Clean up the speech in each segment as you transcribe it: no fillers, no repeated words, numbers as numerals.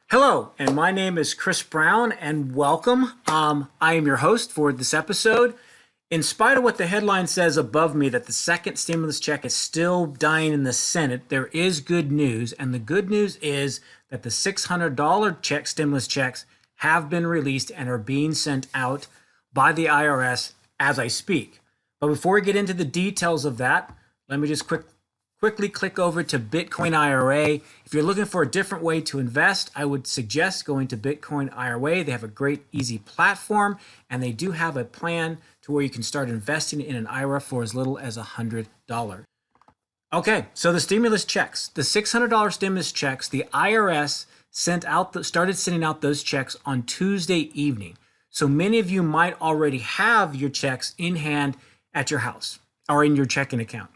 Hello, and my name is Chris Brown, and welcome. I am your host for this episode. In spite of what the headline says above me that the second stimulus check is still dying in the Senate, there is good news, and the good news is that the $600 stimulus checks have been released and are being sent out by the IRS as I speak. But before we get into the details of that, let me just quickly click over to Bitcoin IRA. If you're looking for a different way to invest, I would suggest going to Bitcoin IRA. They have a great, easy platform, and they do have a plan to where you can start investing in an IRA for as little as $100. Okay, so the stimulus checks, the $600 stimulus checks, the IRS started sending out those checks on Tuesday evening. So many of you might already have your checks in hand at your house or in your checking account.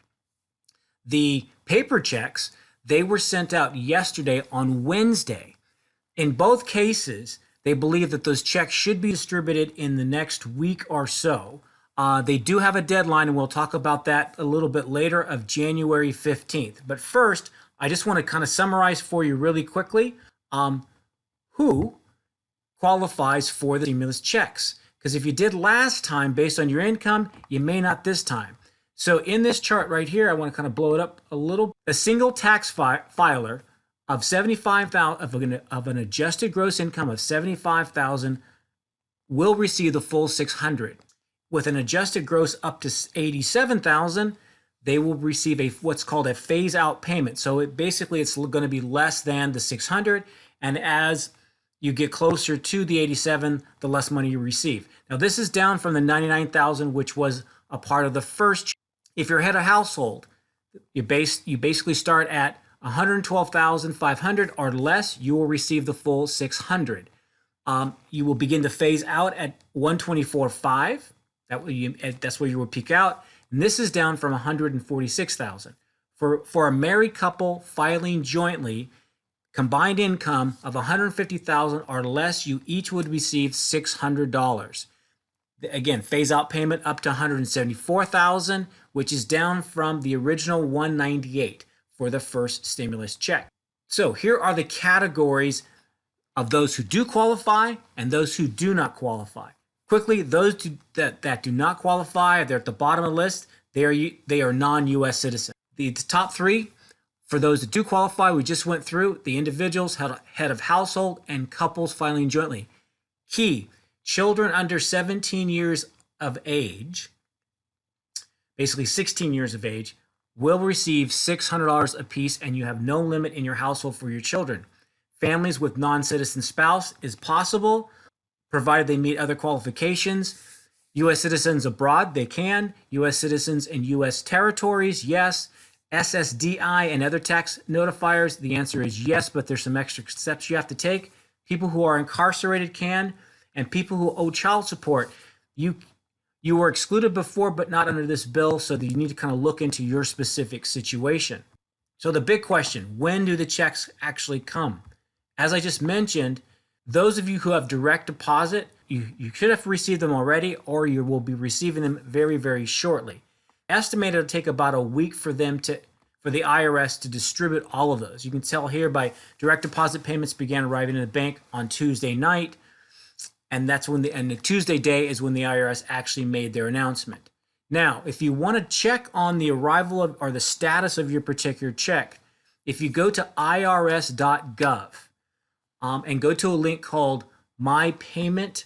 The paper checks, they were sent out yesterday on Wednesday. In both cases, they believe that those checks should be distributed in the next week or so. They do have a deadline, and we'll talk about that a little bit later, of January 15th. But first, I just want to kind of summarize for you really quickly who qualifies for the stimulus checks. Because if you did last time based on your income, you may not this time. So in this chart right here, I want to kind of blow it up a little. A single tax filer of 75,000 of an adjusted gross income of 75,000 will receive the full 600. With an adjusted gross up to 87,000, they will receive what's called a phase out payment. So it's going to be less than the 600, and as you get closer to the 87, the less money you receive. Now this is down from the 99,000, which was a part of the first. If you're head of household, you basically start at 112,500 or less, you will receive the full 600. You will begin to phase out at 124,500. That's where you will peak out. And this is down from 146,000. For a married couple filing jointly, combined income of 150,000 or less, you each would receive $600. Again, phase out payment up to 174,000, which is down from the original 198 for the first stimulus check. So here are the categories of those who do qualify and those who do not qualify. Quickly, those that do not qualify, they're at the bottom of the list. They are non-U.S. citizens. The top three, for those that do qualify, we just went through the individuals, head of household, and couples filing jointly. Key. Children under 17 years of age, basically 16 years of age, will receive $600 apiece, and you have no limit in your household for your children. Families with non-citizen spouse is possible, provided they meet other qualifications. U.S. citizens abroad, they can. U.S. citizens in U.S. territories, yes. SSDI and other tax notifiers, the answer is yes, but there's some extra steps you have to take. People who are incarcerated can. And people who owe child support, you were excluded before, but not under this bill, so that you need to kind of look into your specific situation. So the big question, when do the checks actually come? As I just mentioned, those of you who have direct deposit, you should have received them already, or you will be receiving them very, very shortly. Estimated it'll take about a week for the IRS to distribute all of those. You can tell here by direct deposit payments began arriving in the bank on Tuesday night. And that's when the Tuesday day is when the IRS actually made their announcement. Now, if you want to check on the arrival of or the status of your particular check, if you go to irs.gov and go to a link called My Payment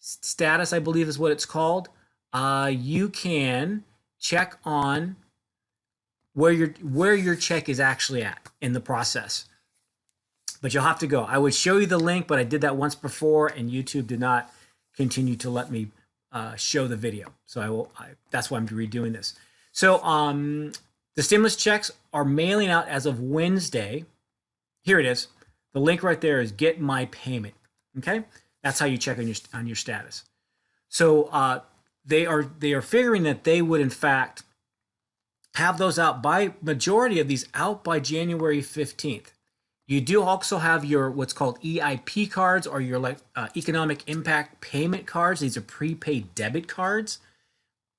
Status, I believe is what it's called, you can check on where your check is actually at in the process. But you'll have to go. I would show you the link, but I did that once before, and YouTube did not continue to let me show the video. So that's why I'm redoing this. So the stimulus checks are mailing out as of Wednesday. Here it is. The link right there is Get My Payment. Okay, that's how you check on your status. So they are figuring that they would in fact have those out by majority of these out by January 15th. You do also have your what's called EIP cards, or your economic impact payment cards. These are prepaid debit cards.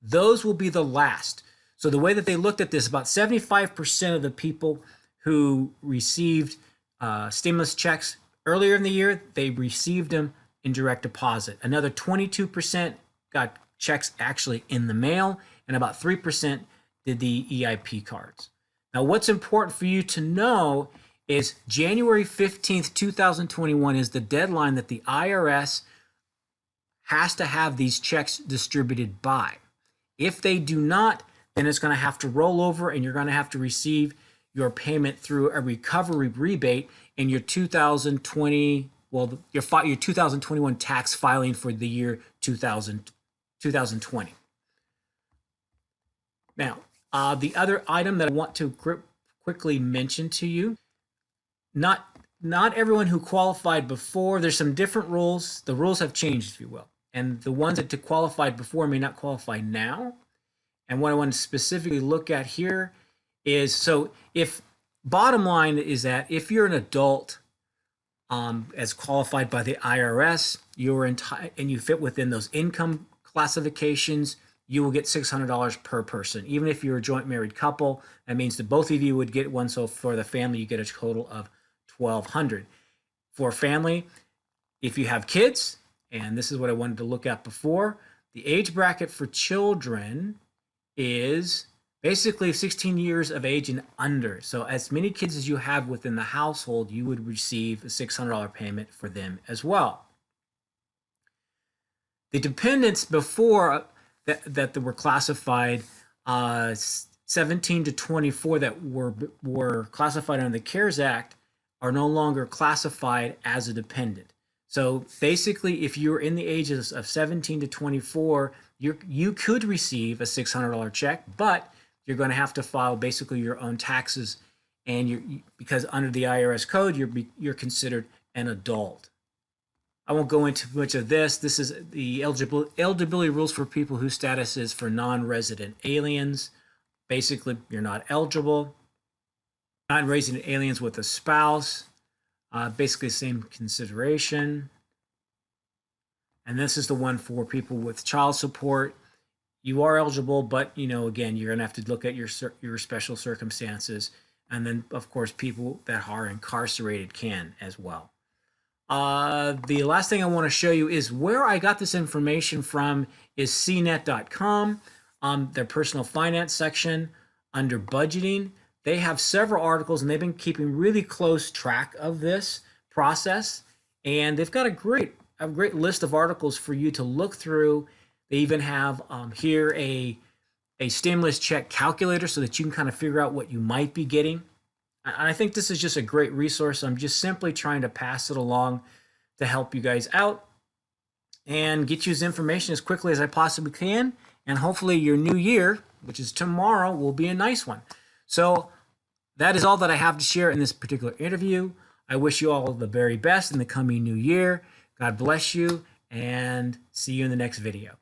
Those will be the last. So the way that they looked at this, about 75% of the people who received stimulus checks Earlier in the year, they received them in direct deposit. Another 22% got checks actually in the mail, and about 3% did the EIP cards. Now, what's important for you to know is January 15th, 2021 is the deadline that the IRS has to have these checks distributed by. If they do not, then it's going to have to roll over and you're going to have to receive your payment through a recovery rebate in your 2020, well, your 2021 tax filing for the year 2020. Now, the other item that I want to quickly mention to you, not everyone who qualified before, there's some different rules. The rules have changed, if you will. And the ones that qualified before may not qualify now. And what I want to specifically look at here is, so if bottom line is that if you're an adult as qualified by the IRS, you're and you fit within those income classifications, you will get $600 per person. Even if you're a joint married couple, that means that both of you would get one. So for the family, you get a total of $1,200. For family, if you have kids, and this is what I wanted to look at before, the age bracket for children is basically 16 years of age and under. So as many kids as you have within the household, you would receive a $600 payment for them as well. The dependents before that were classified 17 to 24 that were classified under the CARES Act are no longer classified as a dependent. So basically, if you're in the ages of 17 to 24, you could receive a $600 check, but you're going to have to file basically your own taxes, and because under the IRS code, you're considered an adult. I won't go into much of this. This is the eligibility rules for people whose status is for non-resident aliens. Basically, you're not eligible. Non-resident aliens with a spouse. Basically, same consideration. And this is the one for people with child support. You are eligible, but again, you're gonna have to look at your special circumstances. And then, of course, people that are incarcerated can as well. The last thing I want to show you is where I got this information from is cnet.com. Their personal finance section under budgeting. They have several articles and they've been keeping really close track of this process. And they've got a great list of articles for you to look through. They even have here a stimulus check calculator so that you can kind of figure out what you might be getting. And I think this is just a great resource. I'm just simply trying to pass it along to help you guys out and get you this information as quickly as I possibly can. And hopefully your new year, which is tomorrow, will be a nice one. So that is all that I have to share in this particular interview. I wish you all the very best in the coming new year. God bless you, and see you in the next video.